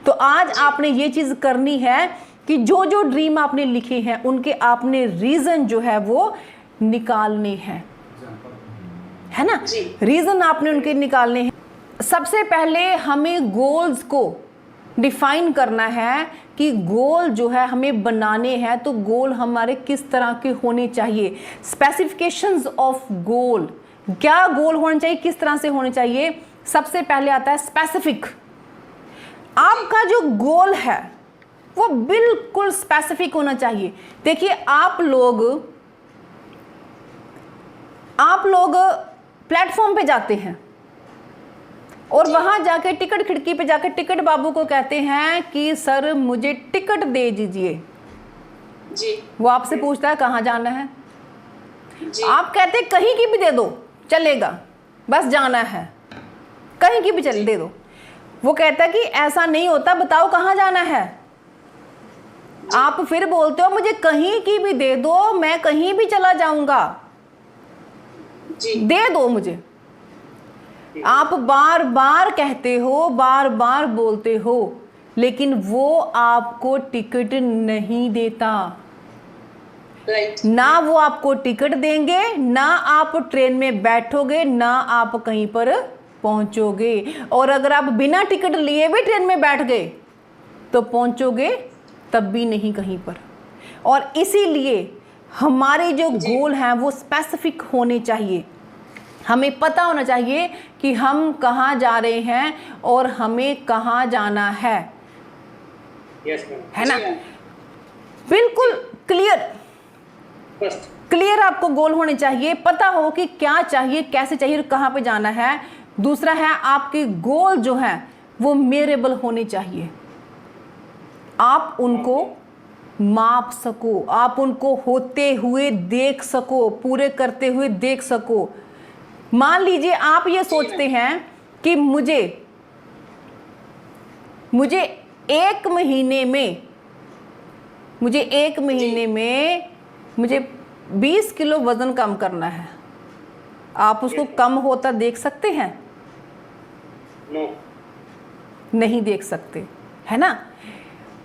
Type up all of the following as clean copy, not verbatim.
तो आज आपने ये चीज करनी है कि जो जो ड्रीम आपने लिखे हैं उनके आपने रीजन जो है वो निकालने हैं, है ना। रीजन आपने उनके निकालने हैं। सबसे पहले हमें गोल्स को डिफाइन करना है कि गोल जो है हमें बनाने हैं, तो गोल हमारे किस तरह के होने चाहिए। स्पेसिफिकेशंस ऑफ गोल, क्या गोल होने चाहिए, किस तरह से होने चाहिए। सबसे पहले आता है स्पेसिफिक। आपका जो गोल है वो बिल्कुल स्पेसिफिक होना चाहिए। देखिए आप लोग प्लेटफॉर्म पे जाते हैं और वहां जाके टिकट खिड़की पे जाके टिकट बाबू को कहते हैं कि सर मुझे टिकट दे दीजिए जी। वो आपसे पूछता है कहाँ जाना है जी। आप कहते हैं कहीं की भी दे दो चलेगा, बस जाना है, कहीं की भी चल दे दो। वो कहता है कि ऐसा नहीं होता, बताओ कहाँ जाना है। आप फिर बोलते हो मुझे कहीं की भी दे दो, मैं कहीं भी चला जाऊंगा, दे दो मुझे। आप बार बार कहते हो, बार बार बोलते हो, लेकिन वो आपको टिकट नहीं देता। ना वो आपको टिकट देंगे, ना आप ट्रेन में बैठोगे, ना आप कहीं पर पहुंचोगे। और अगर आप बिना टिकट लिए भी ट्रेन में बैठ गए तो पहुंचोगे तब भी नहीं कहीं पर। और इसीलिए हमारे जो गोल हैं वो स्पेसिफिक होने चाहिए। हमें पता होना चाहिए कि हम कहाँ जा रहे हैं और हमें कहाँ जाना है, है ना। बिल्कुल क्लियर आपको गोल होने चाहिए, पता हो कि क्या चाहिए, कैसे चाहिए और कहाँ पे जाना है। दूसरा है आपके गोल जो हैं वो मेजरेबल होने चाहिए। आप उनको माप सको, आप उनको होते हुए देख सको, पूरे करते हुए देख सको। मान लीजिए आप ये सोचते हैं कि मुझे 1 महीने में मुझे 20 किलो वजन कम करना है। आप उसको कम होता देख सकते हैं? नहीं देख सकते, है ना।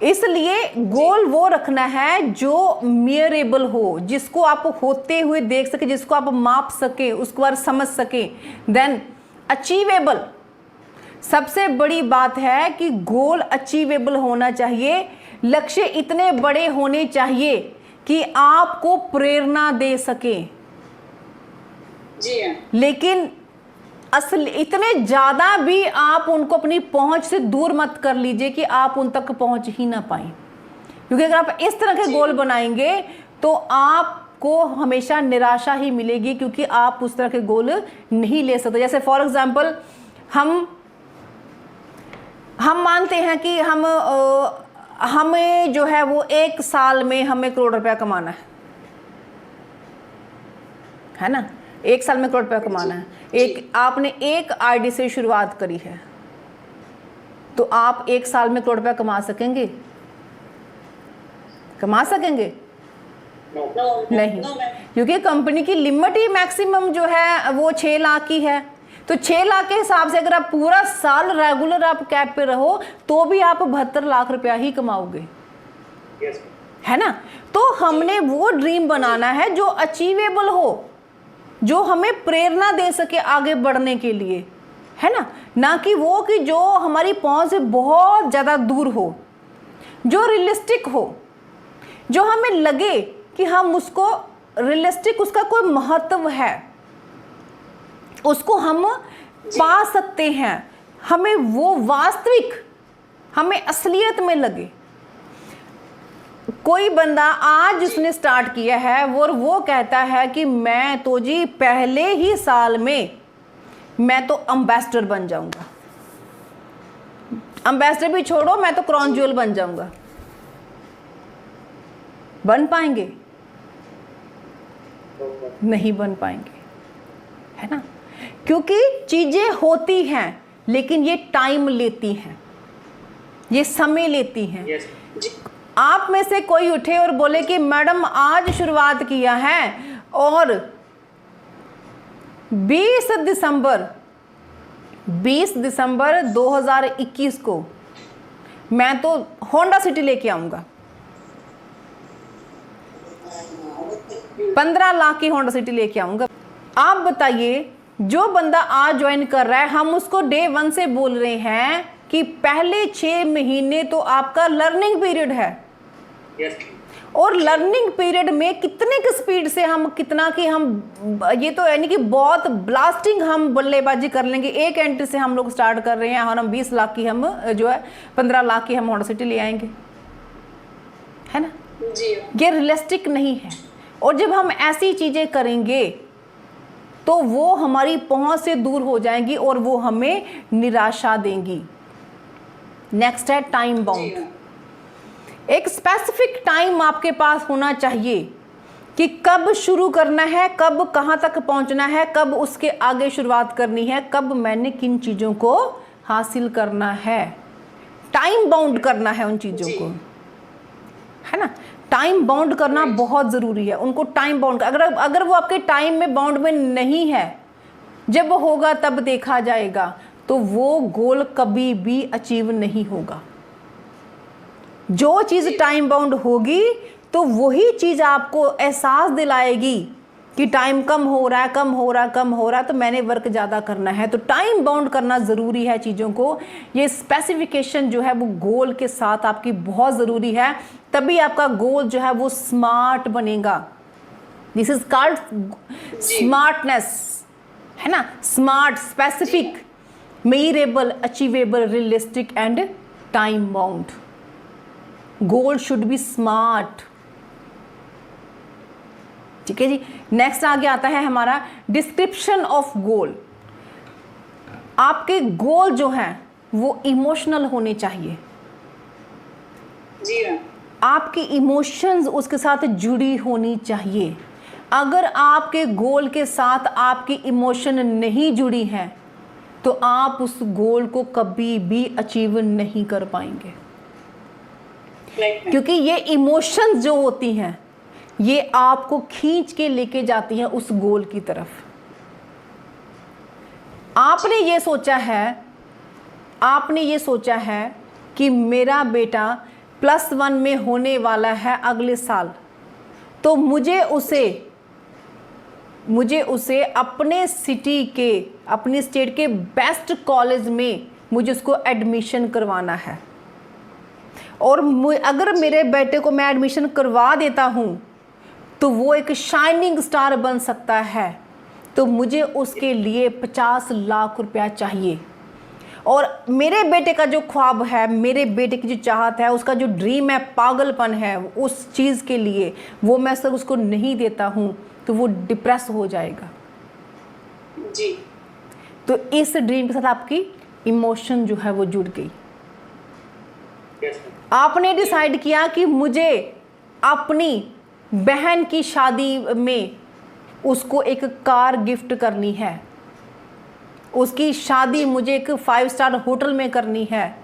इसलिए गोल वो रखना है जो मेजरेबल हो, जिसको आप होते हुए देख सके, जिसको आप माप सके, उसको बार समझ सके। देन अचीवेबल, सबसे बड़ी बात है कि गोल अचीवेबल होना चाहिए। लक्ष्य इतने बड़े होने चाहिए कि आपको प्रेरणा दे सके जी। लेकिन इतने ज्यादा भी आप उनको अपनी पहुंच से दूर मत कर लीजिए कि आप उन तक पहुंच ही ना पाए। क्योंकि अगर आप इस तरह के गोल बनाएंगे तो आपको हमेशा निराशा ही मिलेगी, क्योंकि आप उस तरह के गोल नहीं ले सकते। जैसे फॉर एग्जांपल हम मानते हैं कि हमें जो है वो 1 साल में हमें 1 करोड़ रुपया कमाना है ना। 1 साल में 1 करोड़ रुपया कमाना है। आपने एक आईडी से शुरुआत करी है, तो आप 1 साल में 1 करोड़ रुपया कमा सकेंगे? नहीं, क्योंकि कंपनी की लिमिट ही मैक्सिमम जो है वो 6 लाख की है। तो 6 लाख के हिसाब से अगर आप पूरा साल रेगुलर आप कैब पे रहो तो भी आप 72 लाख रुपया ही कमाओगे, है ना। तो हमने वो ड्रीम बनाना है जो अचीवेबल हो, जो हमें प्रेरणा दे सके आगे बढ़ने के लिए, है ना कि वो कि जो हमारी पहुंच से बहुत ज़्यादा दूर हो, जो रियलिस्टिक हो, जो हमें लगे कि हम उसको रियलिस्टिक, उसका कोई महत्व है, उसको हम पा सकते हैं, हमें वो वास्तविक, हमें असलियत में लगे। कोई बंदा आज उसने स्टार्ट किया है वो कहता है कि मैं तो जी पहले ही साल में मैं तो एम्बेसडर बन जाऊंगा। एम्बेसडर भी छोड़ो, मैं तो क्राउन ज्वेल बन जाऊंगा। बन पाएंगे? नहीं बन पाएंगे, है ना। क्योंकि चीजें होती हैं लेकिन ये टाइम लेती हैं, ये समय लेती हैं। आप में से कोई उठे और बोले कि मैडम आज शुरुआत किया है और 20 दिसंबर 2021 को मैं तो होंडा सिटी लेके आऊंगा, 15 लाख की होंडा सिटी लेके आऊंगा। आप बताइए, जो बंदा आज ज्वाइन कर रहा है, हम उसको डे 1 से बोल रहे हैं कि पहले 6 महीने तो आपका लर्निंग पीरियड है। और लर्निंग पीरियड में कितने की स्पीड से हम कितना कि हम ये तो यानी कि बहुत ब्लास्टिंग हम बल्लेबाजी कर लेंगे। एक एंट्री से हम लोग स्टार्ट कर रहे हैं और हम 20 लाख की हम जो है 15 लाख की हम होंडा सिटी ले आएंगे, है ना जी। ये रियलिस्टिक नहीं है। और जब हम ऐसी चीजें करेंगे तो वो हमारी पहुंच से दूर हो जाएंगी और वो हमें निराशा देंगी। नेक्स्ट है टाइम बाउंड। एक स्पेसिफिक टाइम आपके पास होना चाहिए कि कब शुरू करना है, कब कहाँ तक पहुँचना है, कब उसके आगे शुरुआत करनी है, कब मैंने किन चीज़ों को हासिल करना है। टाइम बाउंड करना है उन चीज़ों को, है ना। टाइम बाउंड करना बहुत ज़रूरी है। उनको टाइम बाउंड, अगर वो आपके टाइम में बाउंड में नहीं है, जब होगा तब देखा जाएगा, तो वो गोल कभी भी अचीव नहीं होगा। जो चीज़ टाइम बाउंड होगी तो वही चीज़ आपको एहसास दिलाएगी कि टाइम कम हो रहा है, कम हो रहा है, कम हो रहा है, तो मैंने वर्क ज़्यादा करना है। तो टाइम बाउंड करना ज़रूरी है चीज़ों को। ये स्पेसिफिकेशन जो है वो गोल के साथ आपकी बहुत ज़रूरी है, तभी आपका गोल जो है वो स्मार्ट बनेगा। दिस इज कॉल्ड स्मार्टनेस, है ना। Smart, specific, measurable, achievable, realistic and time bound. Goal should be smart, ठीक है जी। नेक्स्ट आगे आता है हमारा डिस्क्रिप्शन ऑफ गोल। आपके गोल जो हैं वो इमोशनल होने चाहिए जी। आपकी इमोशंस उसके साथ जुड़ी होनी चाहिए। अगर आपके गोल के साथ आपकी इमोशन नहीं जुड़ी हैं तो आप उस गोल को कभी भी अचीव नहीं कर पाएंगे, क्योंकि ये इमोशंस जो होती हैं ये आपको खींच के लेके जाती हैं उस गोल की तरफ। आपने ये सोचा है कि मेरा बेटा +1 में होने वाला है अगले साल, तो मुझे उसे अपने सिटी के, अपनी स्टेट के बेस्ट कॉलेज में मुझे उसको एडमिशन करवाना है। और अगर मेरे बेटे को मैं एडमिशन करवा देता हूँ तो वो एक शाइनिंग स्टार बन सकता है, तो मुझे उसके लिए 50 लाख रुपया चाहिए। और मेरे बेटे का जो ख्वाब है, मेरे बेटे की जो चाहत है, उसका जो ड्रीम है, पागलपन है उस चीज़ के लिए, वो मैं सर उसको नहीं देता हूँ तो वो डिप्रेस हो जाएगा जी। तो इस ड्रीम के साथ आपकी इमोशन जो है वो जुड़ गई। आपने डिसाइड किया कि मुझे अपनी बहन की शादी में उसको एक कार गिफ्ट करनी है, उसकी शादी मुझे एक 5 स्टार होटल में करनी है,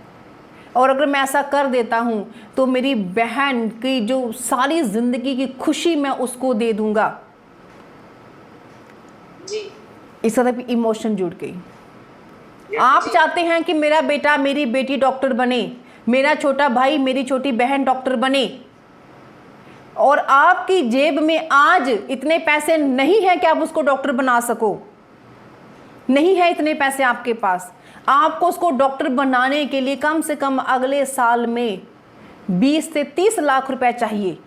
और अगर मैं ऐसा कर देता हूँ तो मेरी बहन की जो सारी ज़िंदगी की खुशी मैं उसको दे दूँगा जी। इस तरह की इमोशन जुड़ गई। आप चाहते हैं कि मेरा बेटा, मेरी बेटी डॉक्टर बने, मेरा छोटा भाई, मेरी छोटी बहन डॉक्टर बने, और आपकी जेब में आज इतने पैसे नहीं है कि आप उसको डॉक्टर बना सको, नहीं है इतने पैसे आपके पास। आपको उसको डॉक्टर बनाने के लिए कम से कम अगले साल में 20 से 30 लाख रुपए चाहिए,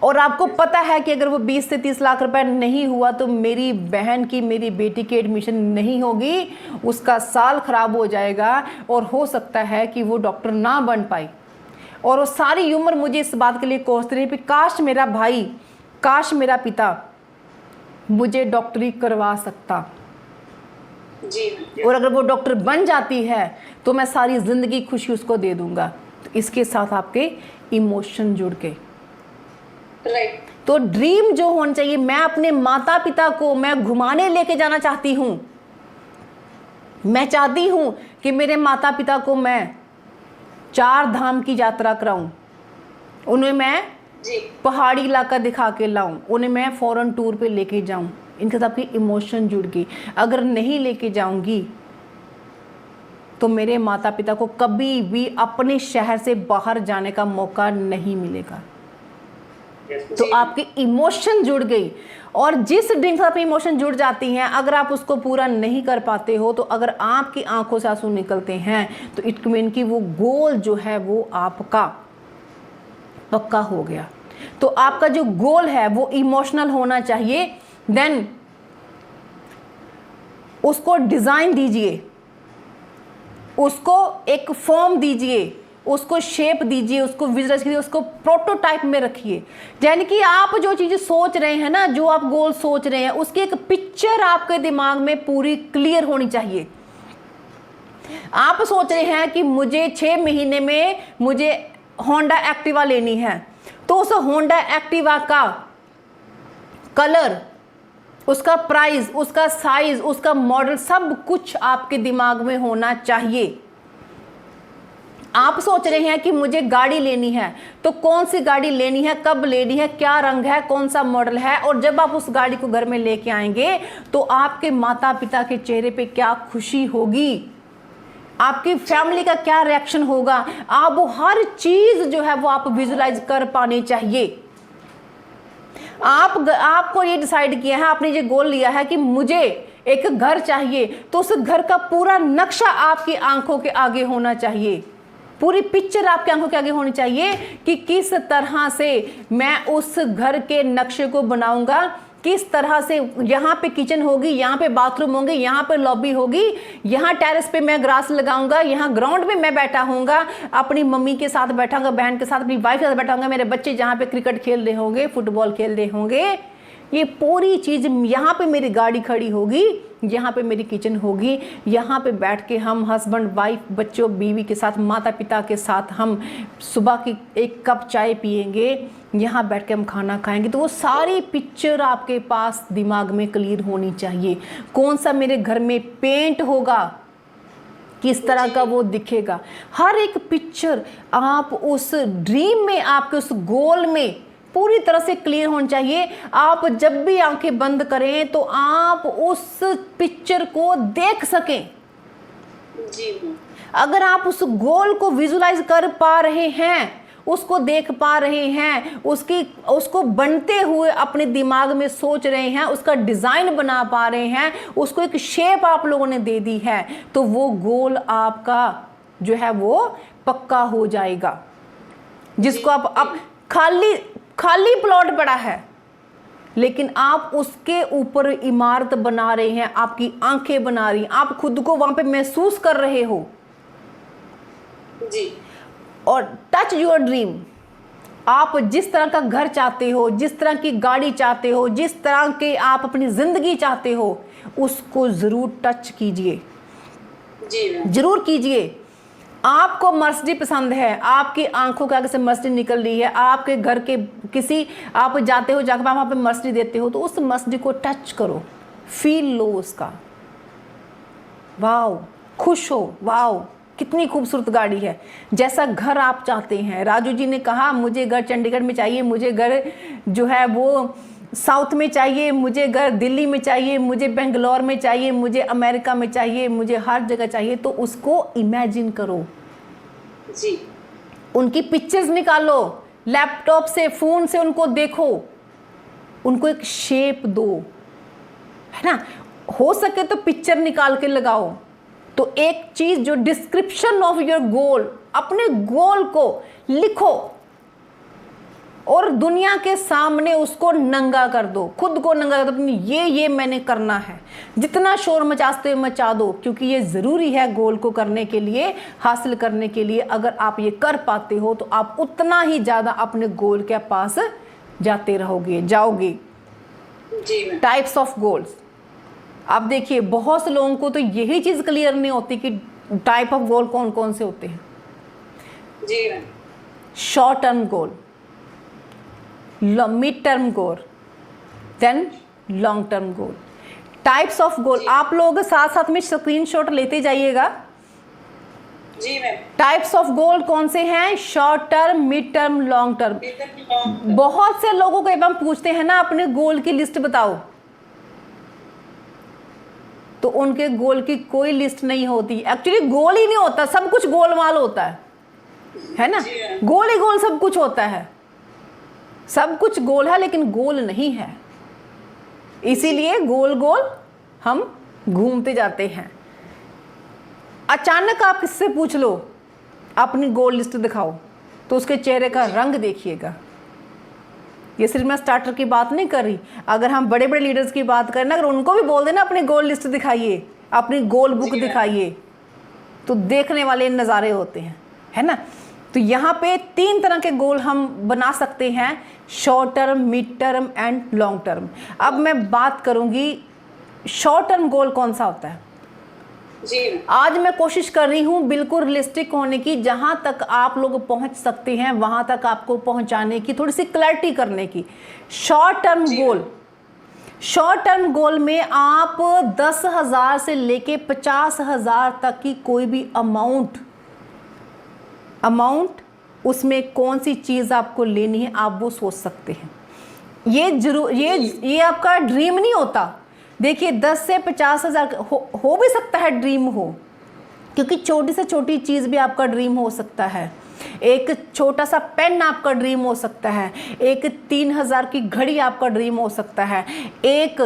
और आपको पता है कि अगर वो 20 से 30 लाख रुपए नहीं हुआ तो मेरी बहन की, मेरी बेटी की एडमिशन नहीं होगी, उसका साल खराब हो जाएगा और हो सकता है कि वो डॉक्टर ना बन पाए, और वो सारी उम्र मुझे इस बात के लिए कोसते रही कि काश मेरा भाई, काश मेरा पिता मुझे डॉक्टरी करवा सकता जी। और अगर वो डॉक्टर बन जाती है तो मैं सारी ज़िंदगी खुशी उसको दे दूंगा। तो इसके साथ आपके इमोशन जुड़ गए। तो ड्रीम जो होना चाहिए, मैं अपने माता पिता को मैं घुमाने लेके जाना चाहती हूँ। मैं चाहती हूँ कि मेरे माता पिता को मैं 4 धाम की यात्रा कराऊं, उन्हें मैं पहाड़ी इलाका दिखा के लाऊं, उन्हें मैं फॉरेन टूर पे लेके जाऊं। इनके साथ आपकी इमोशन जुड़ गई। अगर नहीं लेके जाऊंगी तो मेरे माता पिता को कभी भी अपने शहर से बाहर जाने का मौका नहीं मिलेगा। तो आपकी इमोशन जुड़ गई, और जिस ड्रीम से आपकी इमोशन जुड़ जाती हैं, अगर आप उसको पूरा नहीं कर पाते हो, तो अगर आपकी आंखों से आंसू निकलते हैं, तो इट मीन कि वो गोल जो है वो आपका पक्का हो गया। तो आपका जो गोल है वो इमोशनल होना चाहिए। देन उसको डिजाइन दीजिए, उसको एक फॉर्म दीजिए, उसको शेप दीजिए, उसको विजुअलाइज कीजिए, उसको प्रोटोटाइप में रखिए। यानी कि आप जो चीज़ें सोच रहे हैं ना, जो आप गोल सोच रहे हैं, उसकी एक पिक्चर आपके दिमाग में पूरी क्लियर होनी चाहिए। आप सोच रहे हैं कि मुझे 6 महीने में मुझे होंडा एक्टिवा लेनी है, तो उस होंडा एक्टिवा का कलर, उसका प्राइस, उसका साइज, उसका मॉडल, सब कुछ आपके दिमाग में होना चाहिए। आप सोच रहे हैं कि मुझे गाड़ी लेनी है, तो कौन सी गाड़ी लेनी है, कब लेनी है, क्या रंग है, कौन सा मॉडल है, और जब आप उस गाड़ी को घर में लेके आएंगे तो आपके माता पिता के चेहरे पे क्या खुशी होगी, आपकी फैमिली का क्या रिएक्शन होगा, आप वो हर चीज जो है वो आप विजुलाइज कर पानी चाहिए। आपको ये डिसाइड किया है, आपने ये गोल लिया है कि मुझे एक घर चाहिए, तो उस घर का पूरा नक्शा आपकी आंखों के आगे होना चाहिए, पूरी पिक्चर आपकी आंखों के आगे होनी चाहिए कि किस तरह से मैं उस घर के नक्शे को बनाऊंगा, किस तरह से यहाँ पे किचन होगी, यहाँ पे बाथरूम होंगे, यहाँ पे लॉबी होगी, यहाँ टेरेस पे मैं ग्रास लगाऊंगा, यहाँ ग्राउंड में मैं बैठा हूँगा, अपनी मम्मी के साथ बैठाऊंगा, बहन के साथ, अपनी वाइफ के साथ बैठाऊंगा, मेरे बच्चे जहाँ पे क्रिकेट खेल रहे होंगे, फुटबॉल खेल रहे होंगे, ये पूरी चीज़, यहाँ पे मेरी गाड़ी खड़ी होगी, यहाँ पे मेरी किचन होगी, यहाँ पे बैठ के हम हस्बैंड वाइफ, बच्चों बीवी के साथ, माता पिता के साथ हम सुबह की एक कप चाय पिएंगे, यहाँ बैठ के हम खाना खाएंगे। तो वो सारी पिक्चर आपके पास दिमाग में क्लियर होनी चाहिए। कौन सा मेरे घर में पेंट होगा, किस तरह का वो दिखेगा, हर एक पिक्चर आप उस ड्रीम में, आपके उस गोल में पूरी तरह से क्लियर होना चाहिए। आप जब भी आंखें बंद करें तो आप उस पिक्चर को देख सकें। जी। अगर आप उस गोल को विजुलाइज कर पा रहे हैं, उसको देख पा रहे हैं, उसको बनते हुए अपने दिमाग में सोच रहे हैं, उसका डिजाइन बना पा रहे हैं, उसको एक शेप आप लोगों ने दे दी है, तो वो गोल आपका जो है वो पक्का हो जाएगा। जिसको आप खाली प्लॉट पड़ा है, लेकिन आप उसके ऊपर इमारत बना रहे हैं, आपकी आंखें बना रही हैं, आप खुद को वहां पे महसूस कर रहे हो जी। और टच योर ड्रीम। आप जिस तरह का घर चाहते हो, जिस तरह की गाड़ी चाहते हो, जिस तरह के आप अपनी जिंदगी चाहते हो, उसको जरूर टच कीजिए, जरूर कीजिए। आपको मर्सिडीज पसंद है, आपकी आंखों के आगे से मर्सिडीज निकल रही है, आपके घर के किसी, आप जाते हो, जाकर वहां पे मर्सिडीज देते हो, तो उस मर्सिडीज को टच करो, फील लो उसका, वाओ, खुश हो, वाओ कितनी खूबसूरत गाड़ी है। जैसा घर आप चाहते हैं, राजू जी ने कहा मुझे घर चंडीगढ़ में चाहिए, मुझे घर जो है वो साउथ में चाहिए, मुझे घर दिल्ली में चाहिए, मुझे बेंगलोर में चाहिए, मुझे अमेरिका में चाहिए, मुझे हर जगह चाहिए, तो उसको इमेजिन करो जी। उनकी पिक्चर्स निकालो, लैपटॉप से, फोन से उनको देखो, उनको एक शेप दो, है ना, हो सके तो पिक्चर निकाल के लगाओ। तो एक चीज जो डिस्क्रिप्शन ऑफ योर गोल, अपने गोल को लिखो और दुनिया के सामने उसको नंगा कर दो, खुद को नंगा कर दो, ये मैंने करना है। जितना शोर मचाते मचा दो, क्योंकि ये ज़रूरी है गोल को करने के लिए, हासिल करने के लिए। अगर आप ये कर पाते हो तो आप उतना ही ज़्यादा अपने गोल के पास जाते रहोगे, जाओगे। टाइप्स ऑफ गोल्स, आप देखिए बहुत से लोगों को तो यही चीज़ क्लियर नहीं होती कि टाइप ऑफ गोल कौन कौन से होते हैं। जी। Short term goal, mid term goal, then long term goal. Types of goal आप लोग साथ साथ में स्क्रीनशॉट लेते जाइएगा। जी मैम। टाइप्स ऑफ गोल कौन से हैं? Short term, mid term, long term. बहुत से लोगों को एक बार पूछते हैं ना अपने गोल की लिस्ट बताओ, तो उनके गोल की कोई लिस्ट नहीं होती। एक्चुअली गोल ही नहीं होता, सब कुछ गोलमाल होता है ना। गोल ही गोल सब कुछ होता है, सब कुछ गोल है लेकिन गोल नहीं है, इसीलिए गोल गोल हम घूमते जाते हैं। अचानक आप किससे पूछ लो अपनी गोल लिस्ट दिखाओ, तो उसके चेहरे का रंग देखिएगा। ये सिर्फ मैं स्टार्टर की बात नहीं कर रही, अगर हम बड़े बड़े लीडर्स की बात करें ना, अगर उनको भी बोल देना अपनी गोल लिस्ट दिखाइए, अपनी गोल बुक दिखाइए, तो देखने वाले नज़ारे होते हैं, है ना। तो यहाँ पे 3 तरह के गोल हम बना सकते हैं, short term, mid term and long term. अब मैं बात करूँगी शॉर्ट टर्म गोल कौन सा होता है। जी आज मैं कोशिश कर रही हूँ बिल्कुल रियलिस्टिक होने की, जहाँ तक आप लोग पहुँच सकते हैं वहाँ तक आपको पहुँचाने की, थोड़ी सी क्लैरिटी करने की। शॉर्ट टर्म गोल, शॉर्ट टर्म गोल में आप 10,000 से लेके 50,000 तक की कोई भी अमाउंट उसमें कौन सी चीज़ आपको लेनी है आप वो सोच सकते हैं। ये आपका ड्रीम नहीं होता। देखिए 10 से 50,000 हो भी सकता है ड्रीम हो, क्योंकि छोटी से छोटी चीज़ भी आपका ड्रीम हो सकता है। एक छोटा सा पेन आपका ड्रीम हो सकता है, एक 3,000 की घड़ी आपका ड्रीम हो सकता है, एक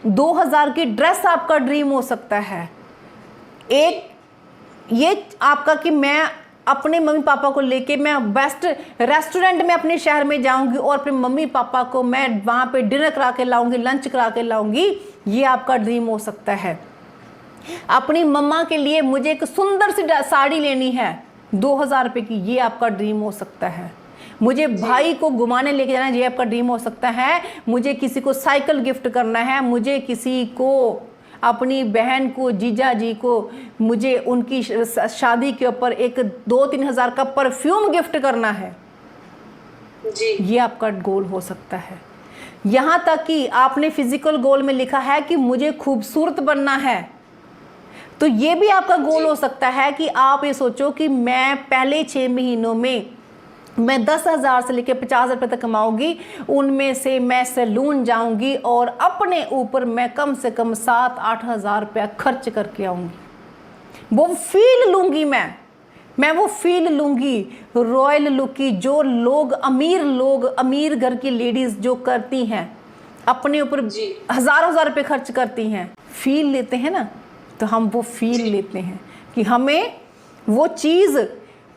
2,000 की ड्रेस आपका ड्रीम हो सकता है, एक ये आपका कि मैं अपने मम्मी पापा को लेके मैं बेस्ट रेस्टोरेंट में अपने शहर में जाऊंगी और अपने मम्मी पापा को मैं वहाँ पे डिनर करा के लाऊंगी, लंच करा के लाऊंगी, ये आपका ड्रीम हो सकता है। अपनी मम्मा के लिए मुझे एक सुंदर सी साड़ी लेनी है 2,000 रुपये की, ये आपका ड्रीम हो सकता है। मुझे भाई को घुमाने लेके जाना है, ये आपका ड्रीम हो सकता है। मुझे किसी को साइकिल गिफ्ट करना है, मुझे किसी को, अपनी बहन को, जीजा जी को, मुझे उनकी शादी के ऊपर एक 2-3 हज़ार का परफ्यूम गिफ्ट करना है, जी ये आपका गोल हो सकता है। यहाँ तक कि आपने फिजिकल गोल में लिखा है कि मुझे खूबसूरत बनना है, तो ये भी आपका गोल हो सकता है कि आप ये सोचो कि मैं पहले 6 महीनों में मैं 10,000 से लेकर 50,000 रुपये तक कमाऊंगी, उनमें से मैं सैलून जाऊंगी और अपने ऊपर मैं कम से कम 7-8 हज़ार रुपया खर्च करके आऊंगी। वो फील लूंगी, मैं वो फील लूंगी रॉयल लुक की, जो लोग अमीर घर की लेडीज जो करती हैं, अपने ऊपर हज़ार रुपये खर्च करती हैं, फील लेते हैं ना, तो हम वो फील लेते हैं कि हमें वो चीज़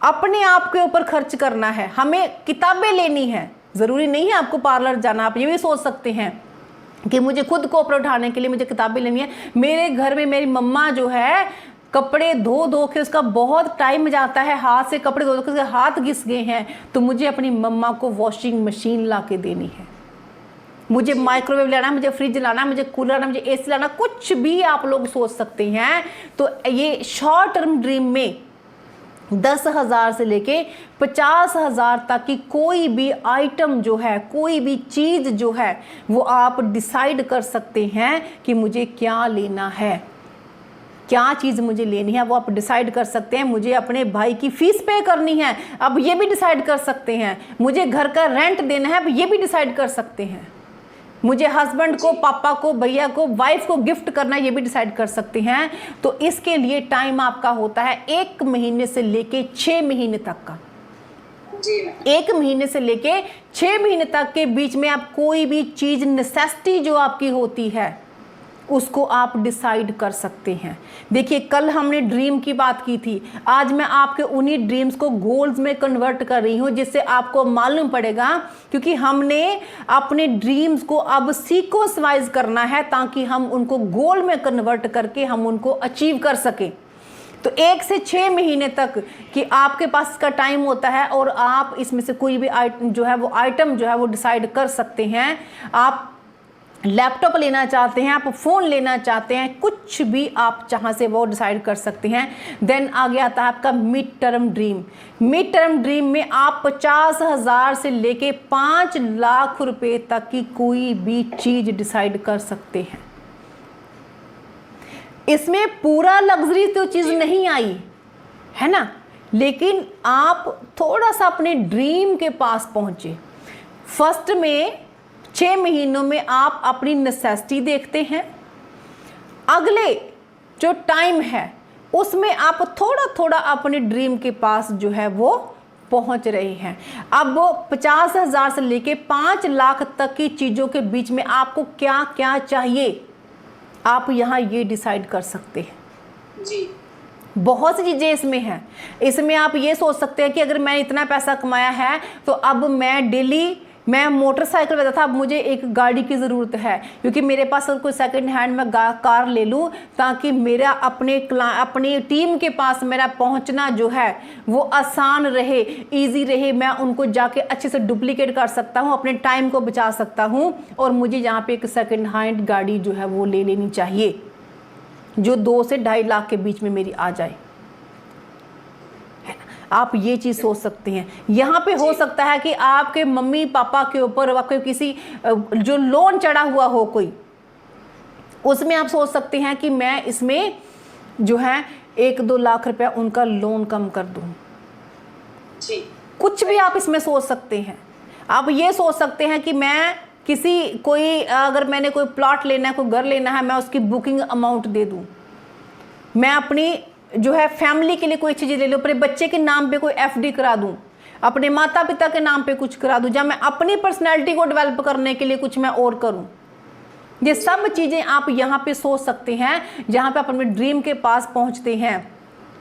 अपने आप के ऊपर खर्च करना है। हमें किताबें लेनी है, ज़रूरी नहीं है आपको पार्लर जाना, आप ये भी सोच सकते हैं कि मुझे खुद को ऊपर उठाने के लिए मुझे किताबें लेनी है। मेरे घर में मेरी मम्मा जो है कपड़े धो के उसका बहुत टाइम जाता है, हाथ से कपड़े धो के उसके हाथ घिस गए हैं, तो मुझे अपनी मम्मा को वॉशिंग मशीन ला के देनी है। मुझे माइक्रोवेव लाना, मुझे फ्रिज लाना, मुझे कूलर लाना, मुझे एसी लाना, कुछ भी आप लोग सोच सकते हैं। तो ये शॉर्ट टर्म ड्रीम में 10,000 से लेके 50,000 तक की कोई भी आइटम जो है, कोई भी चीज़ जो है, वो आप डिसाइड कर सकते हैं कि मुझे क्या लेना है, क्या चीज़ मुझे लेनी है, वो आप डिसाइड कर सकते हैं। मुझे अपने भाई की फीस पे करनी है, अब ये भी डिसाइड कर सकते हैं। मुझे घर का रेंट देना है, अब ये भी डिसाइड कर सकते हैं। मुझे हस्बैंड को, पापा को, भैया को, वाइफ को गिफ्ट करना है, ये भी डिसाइड कर सकते हैं। तो इसके लिए टाइम आपका होता है 1 महीने से लेके 6 महीने तक का। जी 1 महीने से लेके 6 महीने तक के बीच में आप कोई भी चीज़, नेसेसिटी जो आपकी होती है, उसको आप डिसाइड कर सकते हैं। देखिए कल हमने ड्रीम की बात की थी, आज मैं आपके उन्हीं ड्रीम्स को गोल्स में कन्वर्ट कर रही हूँ, जिससे आपको मालूम पड़ेगा, क्योंकि हमने अपने ड्रीम्स को अब सीक्वेंस वाइज करना है ताकि हम उनको गोल में कन्वर्ट करके हम उनको अचीव कर सकें। तो 1 से 6 महीने तक कि आपके पास इसका टाइम होता है और आप इसमें से कोई भी आइटम जो है वो डिसाइड कर सकते हैं। आप लैपटॉप लेना चाहते हैं, आप फ़ोन लेना चाहते हैं, कुछ भी आप जहाँ से वो डिसाइड कर सकते हैं। देन आ गया था आपका mid term dream. Mid term dream में आप 50,000 से लेके 5 लाख रुपए तक की कोई भी चीज़ डिसाइड कर सकते हैं। इसमें पूरा लग्जरी तो चीज़ नहीं आई है ना, लेकिन आप थोड़ा सा अपने ड्रीम के पास पहुँचे। फर्स्ट में 6 महीनों में आप अपनी नेसेसिटी देखते हैं, अगले जो टाइम है उसमें आप थोड़ा थोड़ा अपने ड्रीम के पास जो है वो पहुंच रहे हैं। अब 50,000 से लेके 5 लाख तक की चीज़ों के बीच में आपको क्या क्या चाहिए, आप यहाँ ये डिसाइड कर सकते हैं। जी, बहुत सी चीज़ें इसमें हैं। इसमें आप ये सोच सकते हैं कि अगर मैं इतना पैसा कमाया है तो अब मैं डेली, मैं मोटरसाइकिल पे था, अब मुझे एक गाड़ी की ज़रूरत है, क्योंकि मेरे पास कोई सेकंड हैंड में कार ले लूँ ताकि मेरा अपनी टीम के पास मेरा पहुंचना जो है वो आसान रहे, इजी रहे, मैं उनको जाके अच्छे से डुप्लीकेट कर सकता हूँ, अपने टाइम को बचा सकता हूँ। और मुझे यहाँ पे एक सेकंड हैंड गाड़ी जो है वो ले लेनी चाहिए जो 2 से 2.5 लाख के बीच में मेरी आ जाए। आप ये चीज़ सोच सकते हैं। यहाँ पे हो सकता है कि आपके मम्मी पापा के ऊपर आपके किसी जो लोन चढ़ा हुआ हो कोई, उसमें आप सोच सकते हैं कि मैं इसमें जो है 1-2 लाख रुपया उनका लोन कम कर दूँ। जी, कुछ भी आप इसमें सोच सकते हैं। आप ये सोच सकते हैं कि मैं अगर मैंने कोई प्लॉट लेना है, कोई घर लेना है, मैं उसकी बुकिंग अमाउंट दे दूँ। मैं अपनी जो है फैमिली के लिए कोई चीज़ ले लूँ, अपने बच्चे के नाम पे कोई FD करा दूँ, अपने माता पिता के नाम पे कुछ करा दूँ, या मैं अपनी पर्सनैलिटी को डेवलप करने के लिए कुछ मैं और करूँ। ये सब चीज़ें आप यहाँ पे सोच सकते हैं जहाँ पे आप अपने ड्रीम के पास पहुँचते हैं।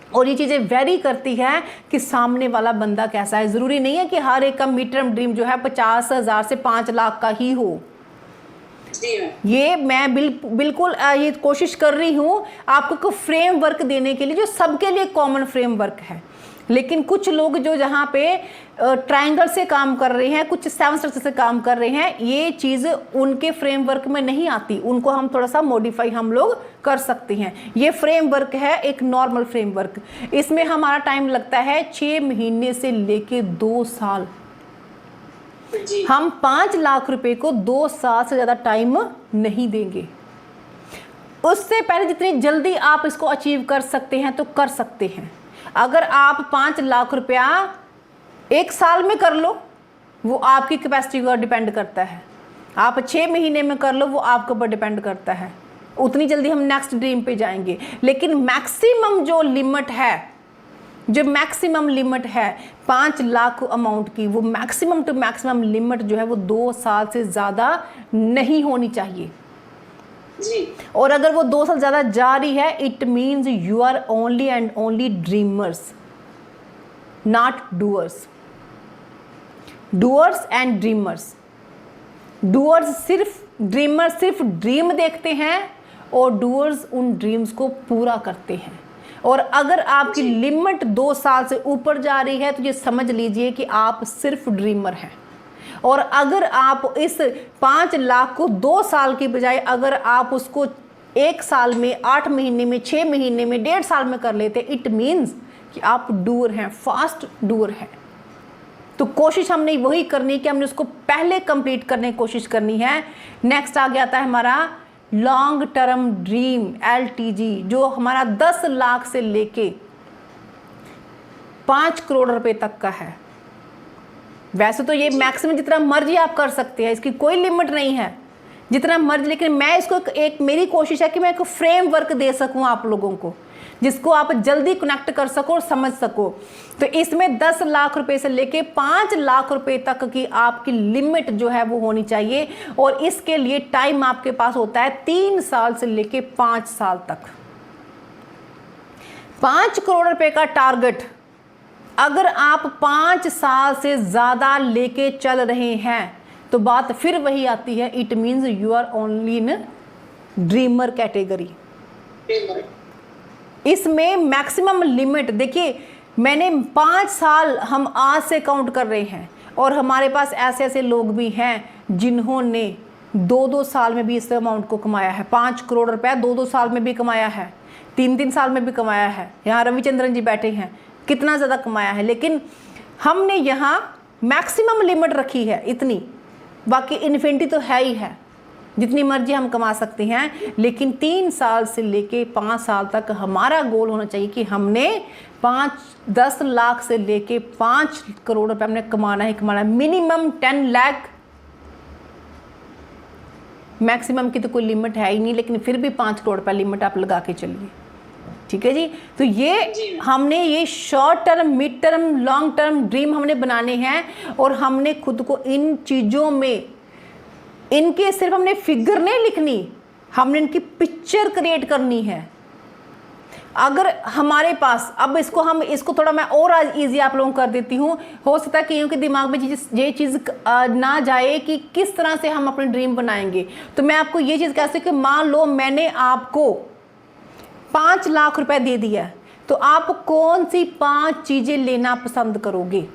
और ये चीज़ें वेरी करती है कि सामने वाला बंदा कैसा है। ज़रूरी नहीं है कि हर एक का मिड टर्म ड्रीम जो है 50,000 से 5 लाख का ही हो। ये मैं बिल्कुल ये कोशिश कर रही हूँ आपको फ्रेमवर्क देने के लिए जो सबके लिए कॉमन फ्रेमवर्क है। लेकिन कुछ लोग जो जहाँ पे ट्रायंगल से काम कर रहे हैं, कुछ 7 स्ट्रक्चर से काम कर रहे हैं, ये चीज़ उनके फ्रेमवर्क में नहीं आती, उनको हम थोड़ा सा मॉडिफाई हम लोग कर सकते हैं। ये फ्रेमवर्क है एक नॉर्मल फ्रेमवर्क, इसमें हमारा टाइम लगता है 6 महीने से लेके 2 साल। जी, हम 5 लाख रुपए को 2 साल से ज़्यादा टाइम नहीं देंगे। उससे पहले जितनी जल्दी आप इसको अचीव कर सकते हैं तो कर सकते हैं। अगर आप 5 लाख रुपया 1 साल में कर लो, वो आपकी कैपेसिटी पर डिपेंड करता है। आप 6 महीने में कर लो, वो आपके ऊपर डिपेंड करता है। उतनी जल्दी हम नेक्स्ट ड्रीम पे जाएंगे। लेकिन मैक्सिमम जो लिमिट है, जो मैक्सिमम लिमिट है 5 लाख अमाउंट की, वो मैक्सिमम टू मैक्सिमम लिमिट जो है वो 2 साल से ज़्यादा नहीं होनी चाहिए। जी, और अगर वो 2 साल ज़्यादा जा रही है, it means you are only and only dreamers, not doers. Doers and dreamers, doers सिर्फ ड्रीम देखते हैं और डूअर्स उन ड्रीम्स को पूरा करते हैं। और अगर आपकी लिमिट 2 साल से ऊपर जा रही है तो ये समझ लीजिए कि आप सिर्फ ड्रीमर हैं। और अगर आप इस 5 लाख को 2 साल की बजाय अगर आप उसको 1 साल में, 8 महीने में, 6 महीने में, 1.5 साल में कर लेते, इट मीन्स कि आप डूअर हैं, फास्ट डूअर हैं। तो कोशिश हमने वही करनी है कि हमने उसको पहले कंप्लीट करने की कोशिश करनी है। नेक्स्ट आ गया था हमारा लॉन्ग टर्म ड्रीम LTG, जो हमारा 10 लाख से लेके 5 करोड़ रुपए तक का है। वैसे तो ये मैक्सिमम जितना मर्जी आप कर सकते हैं, इसकी कोई लिमिट नहीं है, जितना मर्जी। लेकिन मैं इसको एक मेरी कोशिश है कि मैं एक फ्रेमवर्क दे सकूं आप लोगों को, जिसको आप जल्दी कनेक्ट कर सको और समझ सको। तो इसमें 10 लाख रुपए से लेके 5 लाख रुपए तक की आपकी लिमिट जो है वो होनी चाहिए। और इसके लिए टाइम आपके पास होता है 3 साल से लेके 5 साल तक। 5 करोड़ रुपए का टारगेट अगर आप 5 साल से ज़्यादा लेके चल रहे हैं तो बात फिर वही आती है, it means you are only in dreamer category. इसमें मैक्सिमम लिमिट देखिए, मैंने 5 साल हम आज से काउंट कर रहे हैं और हमारे पास ऐसे ऐसे लोग भी हैं जिन्होंने 2-2 साल में भी इस अमाउंट को कमाया है। 5 करोड़ रुपया 2-2 साल में भी कमाया है, 3-3 साल में भी कमाया है। यहाँ रविचंद्रन जी बैठे हैं, कितना ज़्यादा कमाया है। लेकिन हमने यहाँ मैक्सिमम लिमिट रखी है इतनी, बाकी इन्फिनिटी तो है ही है, जितनी मर्जी हम कमा सकते हैं। लेकिन 3 साल से लेके 5 साल तक हमारा गोल होना चाहिए कि हमने 10 लाख से लेके 5 करोड़ रुपए हमने कमाना ही कमाना है। मिनिमम 10 लाख, मैक्सिमम की तो कोई लिमिट है ही नहीं, लेकिन फिर भी 5 करोड़ रुपए लिमिट आप लगा के चलिए। ठीक है जी। तो ये हमने ये short term, mid term, long term dream हमने बनाने हैं और हमने खुद को इन चीज़ों में, इनके सिर्फ हमने फिगर नहीं लिखनी, हमने इनकी पिक्चर क्रिएट करनी है। अगर हमारे पास, अब इसको थोड़ा मैं और आज ईजी आप लोगों को कर देती हूँ। हो सकता है कईयों के दिमाग में ये चीज़ ना जाए कि किस तरह से हम अपने ड्रीम बनाएंगे। तो मैं आपको ये चीज़ कह सकती हूँ कि मान लो मैंने आपको 5 लाख रुपए दे दिया, तो आप कौन सी 5 चीज़ें लेना पसंद करोगे?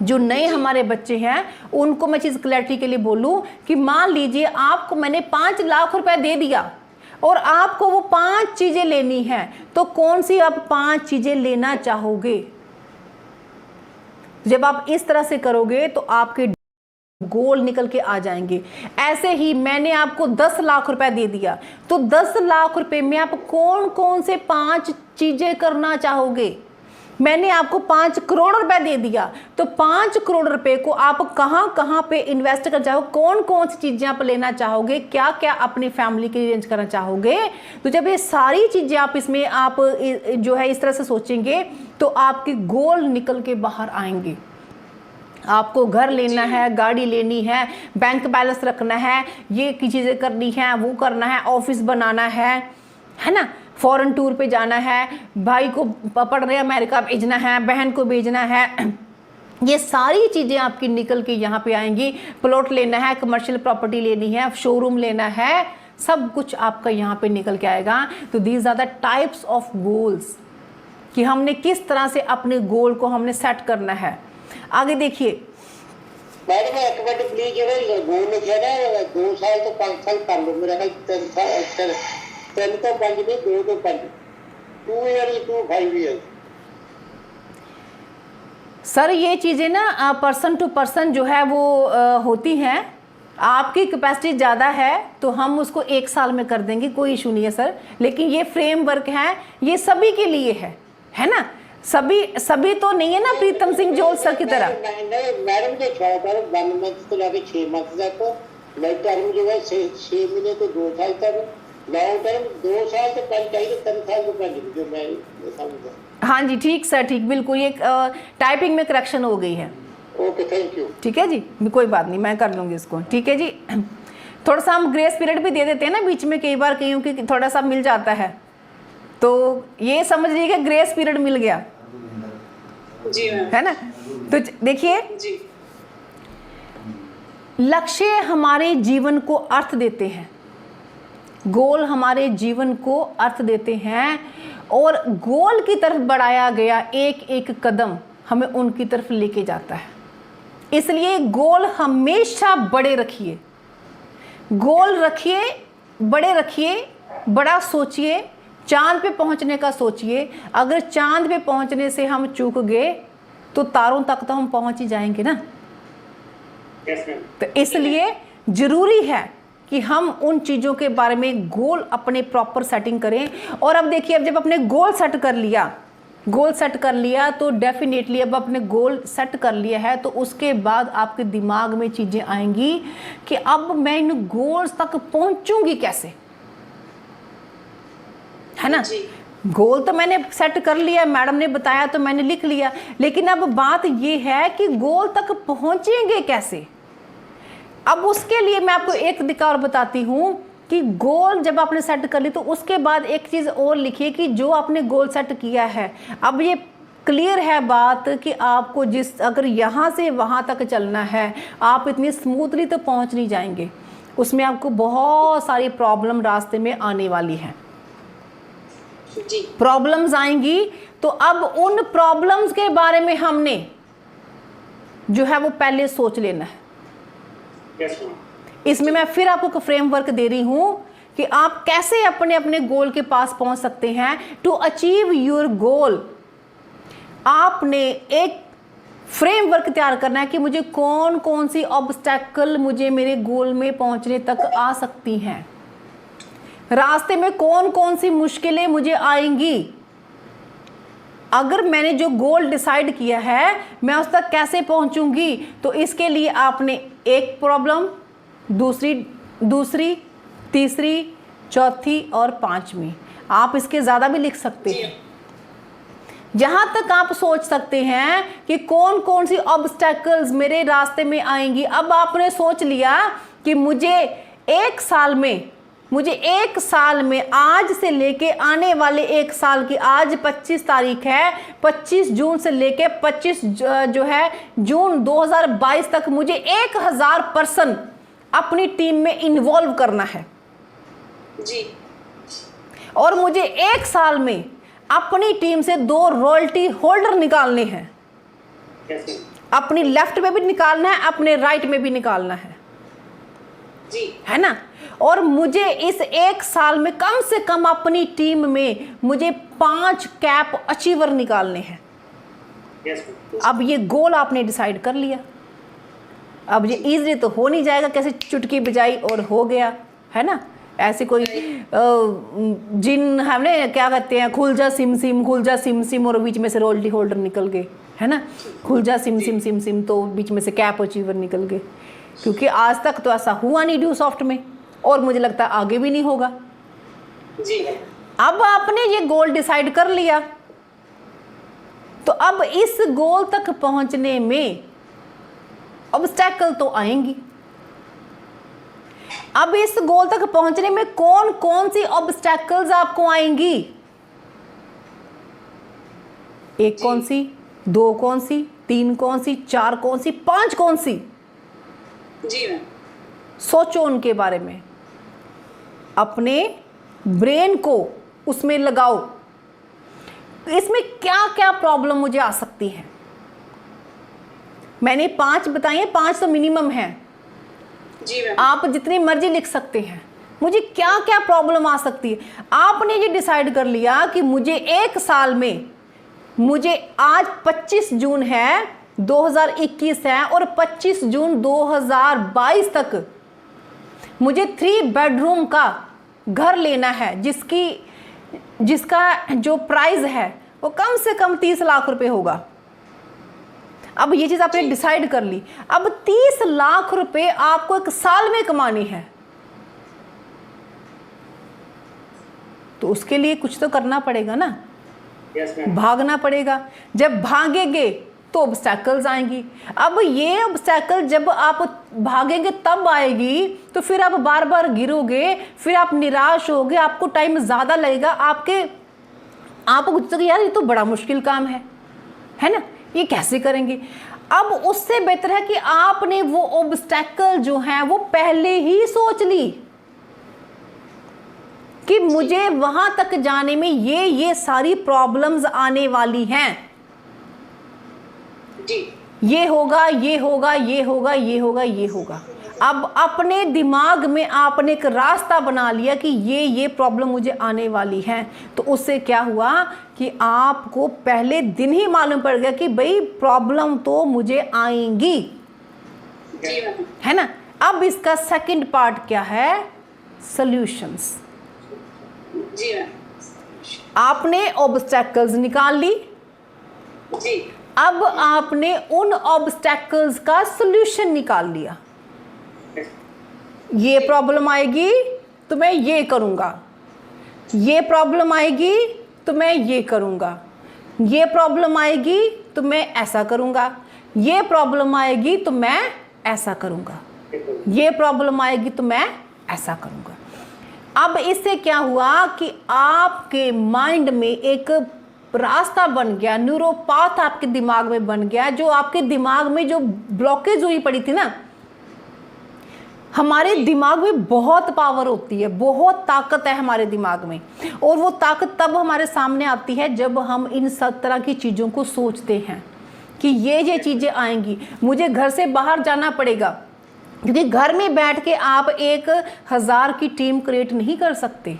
जो नए हमारे बच्चे हैं उनको मैं चीज़ क्लैरिटी के लिए बोलूँ कि मान लीजिए आपको मैंने 5 लाख रुपए दे दिया और आपको वो 5 चीज़ें लेनी है, तो कौन सी आप 5 चीज़ें लेना चाहोगे? जब आप इस तरह से करोगे तो आपके गोल निकल के आ जाएंगे। ऐसे ही मैंने आपको 10 लाख रुपए दे दिया, तो 10 लाख रुपए में आप कौन कौन से 5 चीजें करना चाहोगे? मैंने आपको 5 करोड़ रुपए दे दिया, तो 5 करोड़ रुपए को आप कहां कहां पे इन्वेस्ट कर चाहोगे? कौन कौन सी चीजें आप लेना चाहोगे? क्या क्या अपनी फैमिली के लिए अरेंज करना चाहोगे? तो जब ये सारी चीजें आप इसमें आप जो है इस तरह से सोचेंगे तो आपके गोल निकल के बाहर आएंगे। आपको घर लेना है, गाड़ी लेनी है, बैंक बैलेंस रखना है, ये की चीज़ें करनी है, वो करना है, ऑफिस बनाना है ना, फॉरेन टूर पे जाना है, भाई को पढ़ रहे अमेरिका भेजना है, बहन को भेजना है, ये सारी चीज़ें आपकी निकल के यहाँ पे आएंगी। प्लॉट लेना है, कमर्शियल प्रॉपर्टी लेनी है, शोरूम लेना है, सब कुछ आपका यहाँ पे निकल के आएगा। तो these are the types of goals कि हमने किस तरह से अपने गोल को हमने सेट करना है। आगे देखिए मैडम, एक मिनट प्लीज, जो गोल लिखा ना 2 साल तो 5 साल कर लो, मेरा 3 साल 3 तो 5 नहीं, 2 तो 5, 2 ईयर टू 5 ईयर। सर ये चीज़ें ना पर्सन टू पर्सन जो है वो होती हैं। आपकी कैपेसिटी ज़्यादा है तो हम उसको 1 साल में कर देंगे, कोई इशू नहीं है सर। लेकिन ये फ्रेमवर्क है, ये सभी के लिए है ना, सभी तो नहीं है ना प्रीतम सिंह जोल सर की तरह। मैडम जो शॉर्ट टर्म 1 मंथ तो लगे 6 मंथ तक, लॉन्ग टर्म जो है 6 महीने तो 2 साल तक, लॉन्ग टर्म 2 साल तो 5 चाहिए, 3 साल तो 5, जो मैं समझा। हाँ जी ठीक सर, ठीक, बिल्कुल। ये टाइपिंग में करेक्शन हो गई है। Okay, thank you. ठीक है जी, कोई बात नहीं, मैं कर लूँगी इसको। ठीक है जी, थोड़ा सा हम ग्रेस पीरियड भी दे देते हैं ना बीच में, कई बार कहीं कि थोड़ा सा मिल जाता है, तो ये समझ लीजिए कि ग्रेस पीरियड मिल गया जी है ना। तो देखिए, लक्ष्य हमारे जीवन को अर्थ देते हैं, गोल हमारे जीवन को अर्थ देते हैं, और गोल की तरफ बढ़ाया गया एक एक कदम हमें उनकी तरफ लेके जाता है। इसलिए गोल हमेशा बड़े रखिए, गोल रखिए, बड़े रखिए, बड़ा सोचिए, चांद पे पहुंचने का सोचिए। अगर चांद पे पहुंचने से हम चूक गए तो तारों तक तो हम पहुंच ही जाएंगे ना। तो इसलिए जरूरी है कि हम उन चीज़ों के बारे में गोल अपने प्रॉपर सेटिंग करें। और अब देखिए, अब जब अपने गोल सेट कर लिया तो डेफिनेटली अब अपने गोल सेट कर लिया है तो उसके बाद आपके दिमाग में चीज़ें आएंगी कि अब मैं इन गोल्स तक पहुंचूंगी कैसे, है ना। गोल तो मैंने सेट कर लिया, मैडम ने बताया तो मैंने लिख लिया, लेकिन अब बात ये है कि गोल तक पहुंचेंगे कैसे। अब उसके लिए मैं आपको एक तरीका और बताती हूँ कि गोल जब आपने सेट कर ली तो उसके बाद एक चीज़ और लिखिए कि जो आपने गोल सेट किया है, अब ये क्लियर है बात कि आपको अगर यहाँ से वहाँ तक चलना है, आप इतनी स्मूथली तो पहुँच नहीं जाएंगे, उसमें आपको बहुत सारी प्रॉब्लम रास्ते में आने वाली है। प्रॉब्लम्स आएंगी, तो अब उन प्रॉब्लम्स के बारे में हमने जो है वो पहले सोच लेना है। इसमें मैं फिर आपको फ्रेमवर्क दे रही हूं कि आप कैसे अपने अपने गोल के पास पहुंच सकते हैं। टू अचीव योर गोल, आपने एक फ्रेमवर्क तैयार करना है कि मुझे कौन कौन सी ऑब्स्टेकल मुझे मेरे गोल में पहुंचने तक आ सकती हैं, रास्ते में कौन कौन सी मुश्किलें मुझे आएंगी। अगर मैंने जो गोल डिसाइड किया है मैं उस तक कैसे पहुंचूंगी, तो इसके लिए आपने एक प्रॉब्लम, दूसरी, तीसरी, चौथी और 5वीं, आप इसके ज़्यादा भी लिख सकते जी हैं। जहाँ तक आप सोच सकते हैं कि कौन कौन सी ऑब्स्टैकल्स मेरे रास्ते में आएंगी। अब आपने सोच लिया कि मुझे एक साल में आज से लेके आने वाले एक साल की, आज 25 तारीख है, 25 जून से लेके 25 जो है जून 2022 तक मुझे 1000% अपनी टीम में इन्वॉल्व करना है। जी और मुझे एक साल में अपनी टीम से 2 रॉयल्टी होल्डर निकालने हैं। कैसे? अपनी लेफ्ट में भी निकालना है, अपने राइट में भी निकालना है, जी है ना। और मुझे इस एक साल में कम से कम अपनी टीम में मुझे 5 कैप अचीवर निकालने हैं। यस अब ये गोल आपने डिसाइड कर लिया। अब ये इजीली तो हो नहीं जाएगा, कैसे चुटकी बजाई और हो गया, है ना। ऐसे कोई जिन हमने क्या कहते हैं, खुल जा सिम सिम और बीच में से रॉयल्टी होल्डर निकल गए, है ना। खुल जा सिम सिम तो बीच में से कैप अचीवर निकल गए, क्योंकि आज तक तो ऐसा हुआ नहीं ड्यू सॉफ्ट में, और मुझे लगता है आगे भी नहीं होगा। जी अब आपने ये गोल डिसाइड कर लिया, तो अब इस गोल तक पहुंचने में ऑब्स्टैकल तो आएंगी। अब इस गोल तक पहुंचने में कौन कौन सी ऑब्स्टैकल्स आपको आएंगी? एक कौन सी, 2 कौन सी, 3 कौन सी, 4 कौन सी, 5 कौन सी? जी मैम। सोचो उनके बारे में, अपने ब्रेन को उसमें लगाओ, इसमें क्या क्या प्रॉब्लम मुझे आ सकती है। मैंने 5 बताई हैं, 5 तो मिनिमम है, जी मैम। आप जितनी मर्जी लिख सकते हैं। मुझे क्या क्या प्रॉब्लम आ सकती है, आपने ये डिसाइड कर लिया कि मुझे एक साल में, मुझे आज 25 जून है 2021 है, और 25 जून 2022 तक मुझे 3 बेडरूम का घर लेना है, जिसका जो प्राइस है वो कम से कम 30 लाख रुपए होगा। अब ये चीज आपने डिसाइड कर ली। अब 30 लाख रुपए आपको एक साल में कमाने हैं, तो उसके लिए कुछ तो करना पड़ेगा ना। Yes ma'am. भागना पड़ेगा। जब भागेंगे तो ऑब्स्टैकल्स आएंगी। अब ये ऑब्स्टैकल जब आप भागेंगे तब आएगी, तो फिर आप बार बार गिरोगे, फिर आप निराश होगे, आपको टाइम ज़्यादा लगेगा, आपको कुछ तो यार ये तो बड़ा मुश्किल काम है ना, ये कैसे करेंगे। अब उससे बेहतर है कि आपने वो ऑब्स्टैकल जो है वो पहले ही सोच ली कि मुझे वहां तक जाने में ये सारी प्रॉब्लम्स आने वाली हैं, जी ये होगा, ये होगा, ये होगा, ये होगा, ये होगा। अब अपने दिमाग में आपने एक रास्ता बना लिया कि ये प्रॉब्लम मुझे आने वाली है, तो उससे क्या हुआ कि आपको पहले दिन ही मालूम पड़ गया कि भाई प्रॉब्लम तो मुझे आएंगी, जी मैम। है ना। अब इसका सेकंड पार्ट क्या है, सॉल्यूशंस। जी मैम। आपने ऑब्स्टैकल्स निकाल ली, जी अब आपने उन ऑब्स्टैकल्स का सॉल्यूशन निकाल लिया। ये प्रॉब्लम आएगी तो मैं ये करूँगा, ये प्रॉब्लम आएगी तो मैं ये करूँगा, ये प्रॉब्लम आएगी तो मैं ऐसा करूँगा, ये प्रॉब्लम आएगी तो मैं ऐसा करूँगा, ये प्रॉब्लम आएगी तो मैं ऐसा करूँगा। अब इससे क्या हुआ कि आपके माइंड में एक रास्ता बन गया, न्यूरोपाथ आपके दिमाग में बन गया, जो आपके दिमाग में जो ब्लॉकेज हुई पड़ी थी ना। हमारे दिमाग में बहुत पावर होती है, बहुत ताकत है हमारे दिमाग में, और वो ताकत तब हमारे सामने आती है जब हम इन सब तरह की चीज़ों को सोचते हैं कि ये चीज़ें आएंगी, मुझे घर से बाहर जाना पड़ेगा, क्योंकि घर में बैठ के आप 1000 की टीम क्रिएट नहीं कर सकते,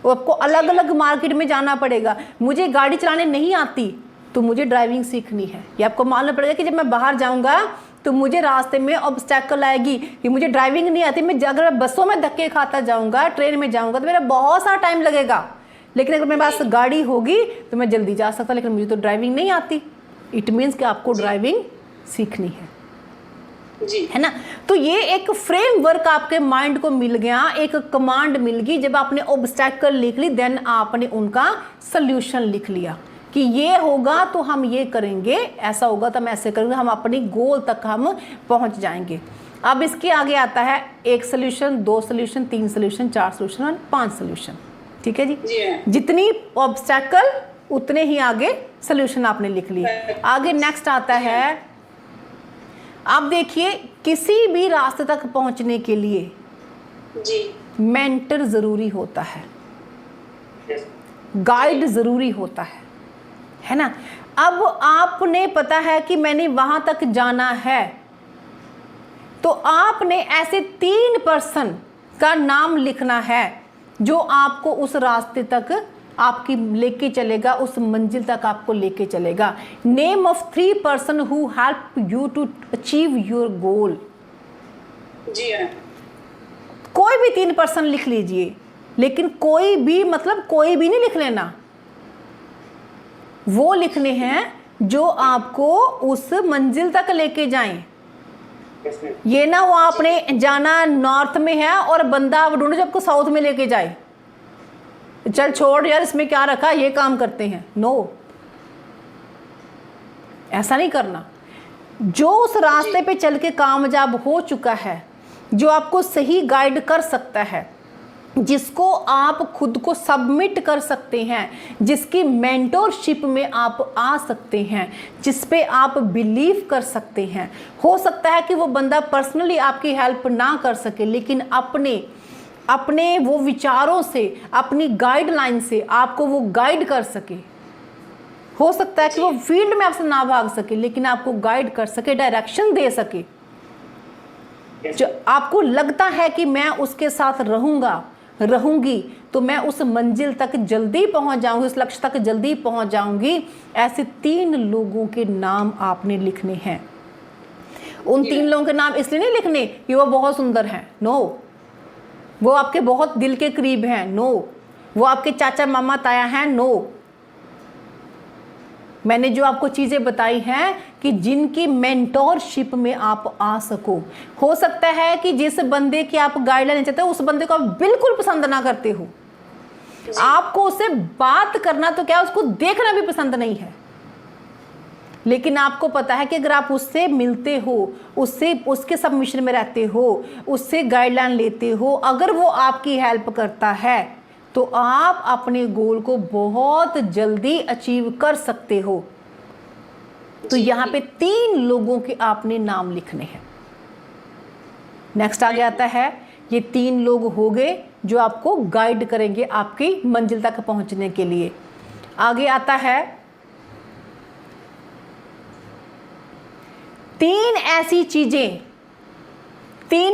वो आपको अलग अलग मार्केट में जाना पड़ेगा। मुझे गाड़ी चलाने नहीं आती तो मुझे ड्राइविंग सीखनी है, ये आपको मालूम पड़ेगा कि जब मैं बाहर जाऊंगा तो मुझे रास्ते में ऑब्स्टैकल आएगी कि मुझे ड्राइविंग नहीं आती, मैं अगर बसों में धक्के खाता जाऊंगा, ट्रेन में जाऊंगा तो मेरा बहुत सारा टाइम लगेगा, लेकिन अगर मेरे पास गाड़ी होगी तो मैं जल्दी जा सकता, लेकिन मुझे तो ड्राइविंग नहीं आती। इट मीन्स कि आपको ड्राइविंग सीखनी है। जी है ना। तो ये एक फ्रेमवर्क आपके माइंड को मिल गया, एक कमांड मिल गई। जब आपने ऑब्स्टेकल लिख ली देन आपने उनका सल्यूशन लिख लिया कि ये होगा तो हम ये करेंगे, ऐसा होगा तो हम ऐसे करेंगे, हम अपनी गोल तक हम पहुंच जाएंगे। अब इसके आगे आता है 1 सॉल्यूशन, 2 सॉल्यूशन, 3 सॉल्यूशन, 4 सॉल्यूशन और 5 सॉल्यूशन। ठीक है जी, जी जितनी ऑब्स्टेकल उतने ही आगे सॉल्यूशन आपने लिख लिए। आगे नेक्स्ट आता है, आप देखिए किसी भी रास्ते तक पहुंचने के लिए जी मेंटर जरूरी होता है, Yes. गाइड जरूरी होता है ना। अब आपने पता है कि मैंने वहां तक जाना है, तो आपने ऐसे 3 पर्सन का नाम लिखना है जो आपको उस रास्ते तक आपकी लेके चलेगा, उस मंजिल तक आपको लेके चलेगा। Name of 3 person who help you to achieve your goal. जी मैम। कोई भी 3 पर्सन लिख लीजिए, लेकिन कोई भी मतलब कोई भी नहीं लिख लेना, वो लिखने हैं जो आपको उस मंजिल तक लेके जाएं। Yes, ma'am. ये ना वो आपने जाना नॉर्थ में है और बंदा आप ढूंढो जो आपको साउथ में लेके जाए, चल छोड़ यार इसमें क्या रखा, ये काम करते हैं। नो, ऐसा नहीं करना। जो उस रास्ते पे चल के कामयाब हो चुका है, जो आपको सही गाइड कर सकता है, जिसको आप खुद को सबमिट कर सकते हैं, जिसकी मेंटोरशिप में आप आ सकते हैं, जिस पे आप बिलीव कर सकते हैं। हो सकता है कि वो बंदा पर्सनली आपकी हेल्प ना कर सके, लेकिन अपने वो विचारों से, अपनी गाइडलाइन से आपको वो गाइड कर सके। हो सकता है कि वो फील्ड में आपसे ना भाग सके, लेकिन आपको गाइड कर सके, डायरेक्शन दे सके। जो आपको लगता है कि मैं उसके साथ रहूंगी तो मैं उस मंजिल तक जल्दी पहुंच जाऊंगी, उस लक्ष्य तक जल्दी पहुंच जाऊंगी। ऐसे 3 लोगों के नाम आपने लिखने हैं। उन 3 लोगों के नाम इसलिए नहीं लिखने कि वो बहुत सुंदर हैं, नो, वो आपके बहुत दिल के करीब हैं, नो, वो आपके चाचा मामा ताया हैं, नो। मैंने जो आपको चीज़ें बताई हैं कि जिनकी मेंटोरशिप में आप आ सको। हो सकता है कि जिस बंदे की आप गाइडलाइन चाहते हो उस बंदे को आप बिल्कुल पसंद ना करते हो, आपको उससे बात करना तो क्या उसको देखना भी पसंद नहीं है, लेकिन आपको पता है कि अगर आप उससे मिलते हो, उससे उसके सबमिशन में रहते हो, उससे गाइडलाइन लेते हो, अगर वो आपकी हेल्प करता है तो आप अपने गोल को बहुत जल्दी अचीव कर सकते हो। तो यहाँ पे 3 लोगों के आपने नाम लिखने हैं। नेक्स्ट आगे आता है, ये 3 लोग हो गए जो आपको गाइड करेंगे आपकी मंजिल तक पहुंचने के लिए। आगे आता है 3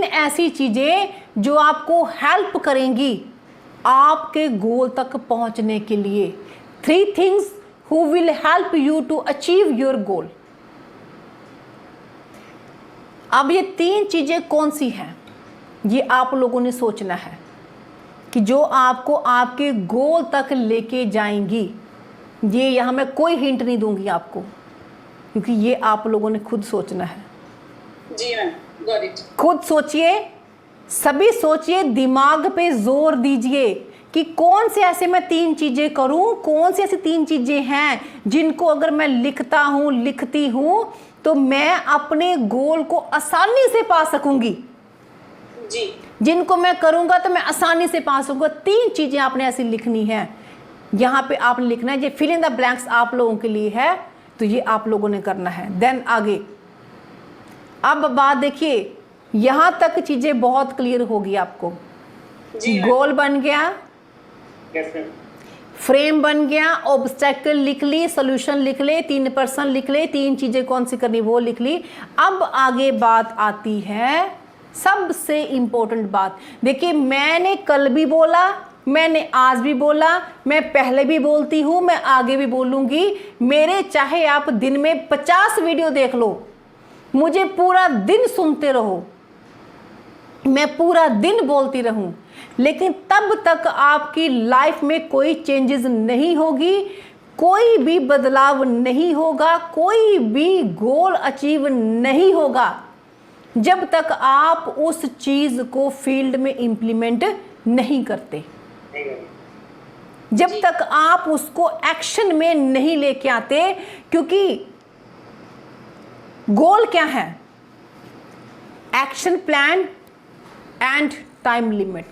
ऐसी चीजें जो आपको हेल्प करेंगी आपके गोल तक पहुंचने के लिए। 3 things who will help you to achieve your goal। अब ये 3 चीजें कौन सी हैं, ये आप लोगों ने सोचना है कि जो आपको आपके गोल तक लेके जाएंगी। ये यहाँ मैं कोई हिंट नहीं दूंगी आपको, क्योंकि ये आप लोगों ने खुद सोचना है। जी मैम, गॉट इट। खुद सोचिए, सभी सोचिए, दिमाग पे जोर दीजिए कि कौन से ऐसे मैं 3 चीजें करूं, कौन सी ऐसी 3 चीजें हैं जिनको अगर मैं लिखती हूं तो मैं अपने गोल को आसानी से पा सकूंगी। जी, जिनको मैं करूंगा तो मैं आसानी से पा सकूंगा। 3 चीजें आपने ऐसी लिखनी है। यहाँ पे आपने लिखना है, ये फिल इन द ब्लैंक्स आप लोगों के लिए है, तो ये आप लोगों ने करना है। देन आगे अब बात देखिए, यहां तक चीजें बहुत क्लियर होगी आपको। जी गोल बन गया, Yes, ma'am. फ्रेम बन गया, ऑब्स्टेकल लिख ली, सॉल्यूशन लिख ले, 3 पर्सन लिख ले, 3 चीजें कौन सी करनी वो लिख ली। अब आगे बात आती है सबसे इंपॉर्टेंट बात। देखिए, मैंने कल भी बोला, मैंने आज भी बोला, मैं पहले भी बोलती हूं, मैं आगे भी बोलूंगी। मेरे चाहे आप दिन में 50 वीडियो देख लो, मुझे पूरा दिन सुनते रहो, मैं पूरा दिन बोलती रहूं, लेकिन तब तक आपकी लाइफ में कोई चेंजेस नहीं होगी, कोई भी बदलाव नहीं होगा, कोई भी गोल अचीव नहीं होगा जब तक आप उस चीज को फील्ड में इंप्लीमेंट नहीं करते, जब तक आप उसको एक्शन में नहीं लेके आते। क्योंकि गोल क्या है? Action plan and time limit,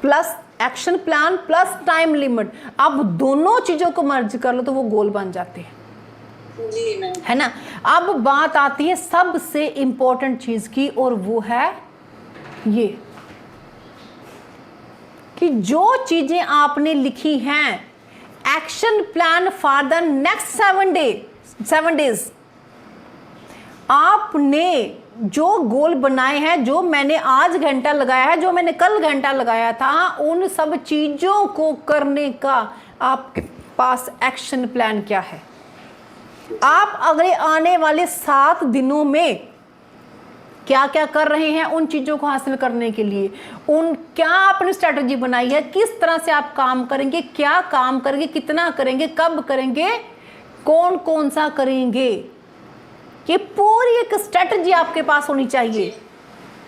plus action plan plus time limit. अब दोनों चीजों को मर्ज कर लो तो वो गोल बन जाते हैं, जी मैम। है ना। अब बात आती है सबसे इंपॉर्टेंट चीज की, और वो है ये कि जो चीजें आपने लिखी हैं, action plan for the next 7 days, आपने जो गोल बनाए हैं, जो मैंने आज घंटा लगाया है, जो मैंने कल घंटा लगाया था, उन सब चीजों को करने का आपके पास एक्शन प्लान क्या है? आप अगले आने वाले 7 दिनों में क्या क्या कर रहे हैं उन चीजों को हासिल करने के लिए? उन क्या आपने स्ट्रेटजी बनाई है? किस तरह से आप काम करेंगे? क्या काम करेंगे? कितना करेंगे? कब करेंगे? कौन कौन सा करेंगे? ये पूरी एक स्ट्रेटजी आपके पास होनी चाहिए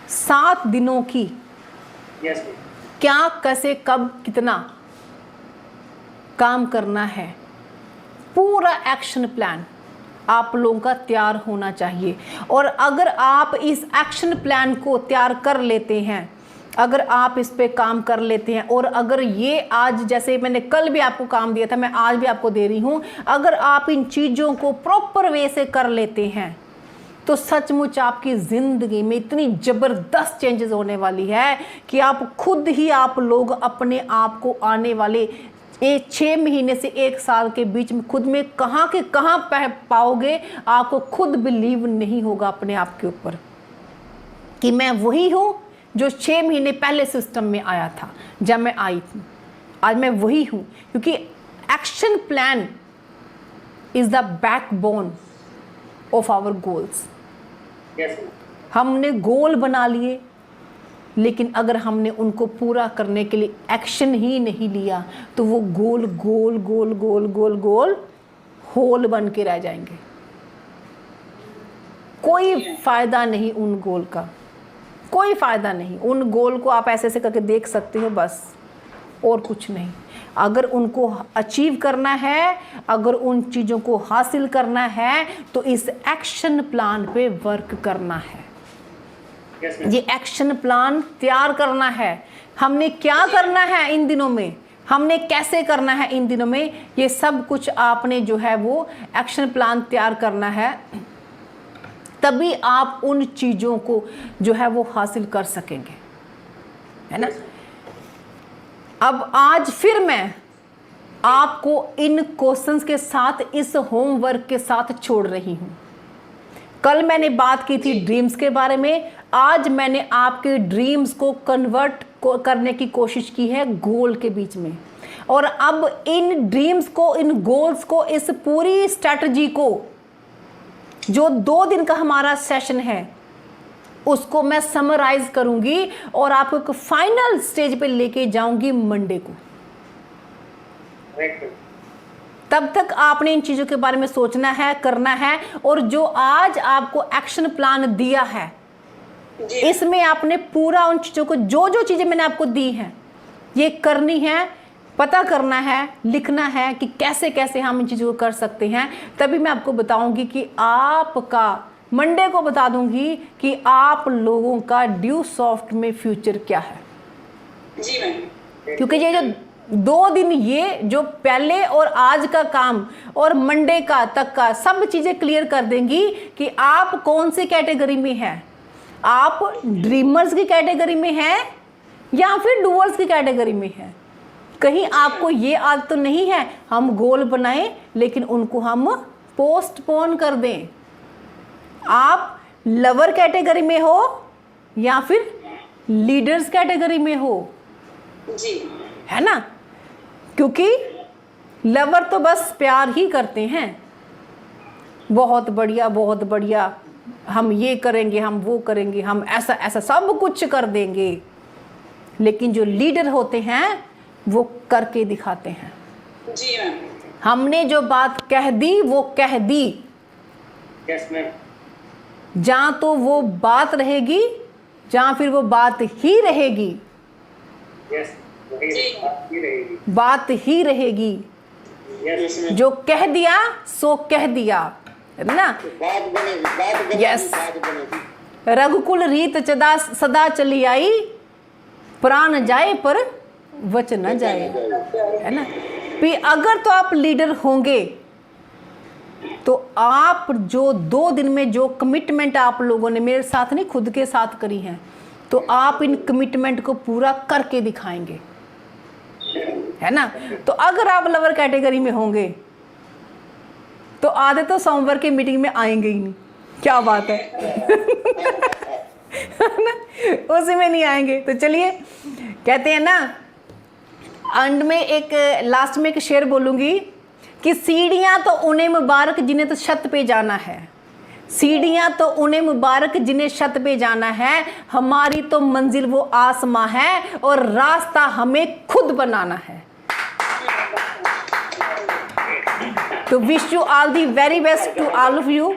7 दिनों की। क्या, कैसे, कब, कितना काम करना है, पूरा एक्शन प्लान आप लोगों का तैयार होना चाहिए। और अगर आप इस एक्शन प्लान को तैयार कर लेते हैं, अगर आप इस पे काम कर लेते हैं, और अगर ये आज, जैसे मैंने कल भी आपको काम दिया था, मैं आज भी आपको दे रही हूँ, अगर आप इन चीज़ों को प्रॉपर वे से कर लेते हैं तो सचमुच आपकी ज़िंदगी में इतनी ज़बरदस्त चेंजेस होने वाली है कि आप खुद ही, आप लोग अपने आप को आने वाले 6 महीने से 1 साल के बीच में खुद में कहाँ के कहाँ पाओगे। आपको खुद बिलीव नहीं होगा अपने आप के ऊपर कि मैं वही हूँ जो 6 महीने पहले सिस्टम में आया था जब मैं आई थी। आज मैं वही हूँ, क्योंकि action plan is the backbone of our goals. हमने गोल बना लिए, लेकिन अगर हमने उनको पूरा करने के लिए एक्शन ही नहीं लिया तो वो गोल गोल गोल गोल गोल गोल होल बन के रह जाएंगे। कोई फायदा नहीं उन गोल का, कोई फायदा नहीं। उन गोल को आप ऐसे ऐसे करके देख सकते हो बस, और कुछ नहीं। अगर उनको अचीव करना है, अगर उन चीज़ों को हासिल करना है तो इस एक्शन प्लान पे वर्क करना है। ये एक्शन प्लान तैयार करना है। हमने क्या करना है इन दिनों में, हमने कैसे करना है इन दिनों में, ये सब कुछ आपने जो है वो एक्शन प्लान तैयार करना है। तभी आप उन चीज़ों को जो है वो हासिल कर सकेंगे, है ना। अब आज फिर मैं आपको इन क्वेश्चंस के साथ, इस होमवर्क के साथ छोड़ रही हूँ। कल मैंने बात की थी ड्रीम्स के बारे में, आज मैंने आपके ड्रीम्स को कन्वर्ट करने की कोशिश की है गोल के बीच में। और अब इन ड्रीम्स को, इन गोल्स को, इस पूरी स्ट्रैटेजी को, जो 2 दिन का हमारा सेशन है, उसको मैं समराइज करूंगी और आपको एक फाइनल स्टेज पे लेके जाऊंगी मंडे को। तब तक आपने इन चीज़ों के बारे में सोचना है, करना है। और जो आज आपको एक्शन प्लान दिया है, इसमें आपने पूरा उन चीज़ों को, जो जो चीज़ें मैंने आपको दी हैं, ये करनी है, पता करना है, लिखना है कि कैसे कैसे हम इन चीज़ों को कर सकते हैं। तभी मैं आपको बताऊंगी कि आपका, मंडे को बता दूंगी कि आप लोगों का ड्यू सॉफ्ट में फ्यूचर क्या है। जी मैम। क्योंकि ये जो 2 दिन, ये जो पहले और आज का काम और मंडे का तक का सब चीज़ें क्लियर कर देंगी कि आप कौन सी कैटेगरी में हैं। आप ड्रीमर्स की कैटेगरी में हैं या फिर डूअर्स की कैटेगरी में हैं। कहीं आपको ये आदत तो नहीं है हम गोल बनाएं लेकिन उनको हम पोस्टपोन कर दें। आप लवर कैटेगरी में हो या फिर लीडर्स कैटेगरी में हो, जी, है ना। क्योंकि लवर तो बस प्यार ही करते हैं, बहुत बढ़िया बहुत बढ़िया, हम ये करेंगे, हम वो करेंगे, हम ऐसा ऐसा सब कुछ कर देंगे। लेकिन जो लीडर होते हैं वो करके दिखाते हैं। जी मैम। हमने जो बात कह दी वो कह दी। Yes ma'am. जहाँ तो वो बात रहेगी, जहाँ फिर वो बात ही रहेगी, यस, वही बात ही रहेगी। बात ही रहेगी। यस, जो कह दिया सो कह दिया, है ना। बात बनेगी Yes. बात बनेगी। रघुकुल रीत चदा सदा चली आई, प्राण जाए पर वचन न जाए, है ना। भी अगर तो आप लीडर होंगे तो आप जो 2 दिन में जो कमिटमेंट आप लोगों ने मेरे साथ नहीं खुद के साथ करी है, तो आप इन कमिटमेंट को पूरा करके दिखाएंगे, है ना। तो अगर आप लवर कैटेगरी में होंगे तो आधे तो सोमवार की मीटिंग में आएंगे ही नहीं, क्या बात है ना, उसी में नहीं आएंगे। तो चलिए, कहते हैं ना, एंड में एक लास्ट में एक शेर बोलूंगी कि सीढ़ियां तो उन्हें मुबारक जिन्हें तो छत पे जाना है, सीढ़ियां तो उन्हें मुबारक जिन्हें छत पे जाना है, हमारी तो मंजिल वो आसमां है और रास्ता हमें खुद बनाना है। तो wish you all the very best to all of you.